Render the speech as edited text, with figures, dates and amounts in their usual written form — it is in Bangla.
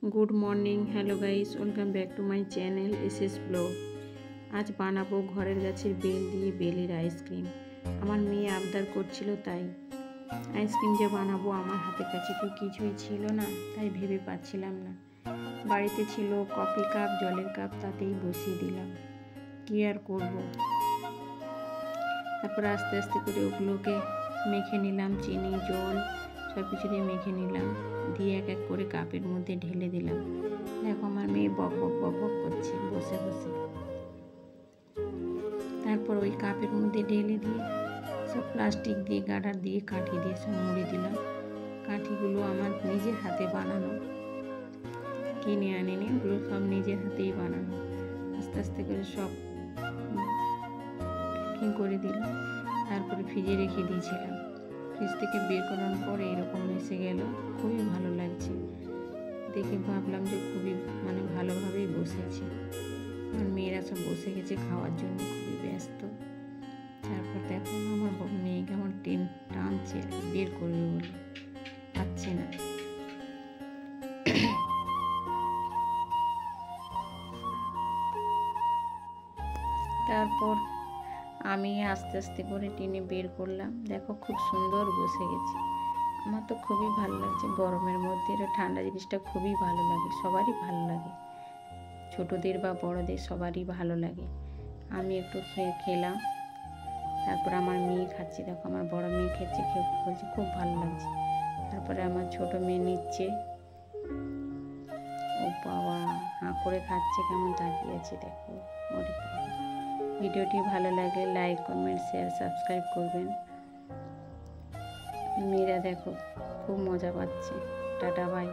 Good morning hello guys welcome back to my channel SS blog. आज বানাবো ঘরের গাছের বেল দিয়ে বেলের আইসক্রিম। আমার মেয়ে আবদার করছিল, তাই আইসক্রিম যে বানাবো আমার হাতের কাছে তো কিছুই ছিল না, তাই ভেবে পাচ্ছিলাম না। বাড়িতে ছিল কফি কাপ, জলের কাপ, তাতেই বসিয়ে দিলাম। কি আর করব। তারপর আস্তে আস্তে করে ওগুলোকে মেখে নিলাম, চিনি জল সব কিছু দিয়ে মেখে নিলাম, দিয়ে এক এক করে কাপের মধ্যে ঢেলে দিলাম। দেখো আমার মেয়ে বক বক বক বক করছে বসে বসে। তারপর ওই কাপের মধ্যে ঢেলে দিয়ে সব প্লাস্টিক দিয়ে গার্ডার দিয়ে কাঠি দিয়ে সব মুড়ে দিলাম। কাঠিগুলো আমার নিজের হাতে বানানো, কিনে আনিনি, ওগুলো সব নিজের হাতেই বানানো। আস্তে আস্তে করে সব প্যাকিং করে দিলাম। তারপরে ফ্রিজে রেখে দিয়েছিলাম। ফ্রিজ থেকে বের করানোর পরে এরকম এসে গেল, খুবই ভালো লাগছে দেখে। ভাবলাম যে খুবই ভালোভাবেই বসেছে। আমার মেয়েরা সব বসে গেছে খাওয়ার জন্য, খুবই ব্যস্ত। তারপর দেখো আমার মেয়ে কেমন টানছে বের করবে বলে, পাচ্ছে না। তারপর আমি আস্তে আস্তে করে টেনে বের করলাম। দেখো খুব সুন্দর বসে গেছে। আমার তো খুবই ভালো লাগছে। গরমের মধ্যে এটা ঠান্ডা জিনিসটা খুবই ভালো লাগে, সবারই ভালো লাগে, ছোটদের বা বড়দের সবারই ভালো লাগে। আমি একটু খেলাম। তারপর আমার মেয়ে খাচ্ছে, দেখো আমার বড় মেয়ে খেচ্ছে, খেয়ে বলছে খুব ভালো লাগছে। তারপরে আমার ছোট মেয়ে নিচ্ছে, ও বাবা হাঁ করে খাচ্ছে, কেমন তাকিয়ে আছে দেখো। ওরে বাবা। ভিডিওটি ভালো লাগলে লাইক কমেন্ট শেয়ার সাবস্ক্রাইব করবেন। মেয়েরা দেখো খুব মজা পাচ্ছে। Tata bye.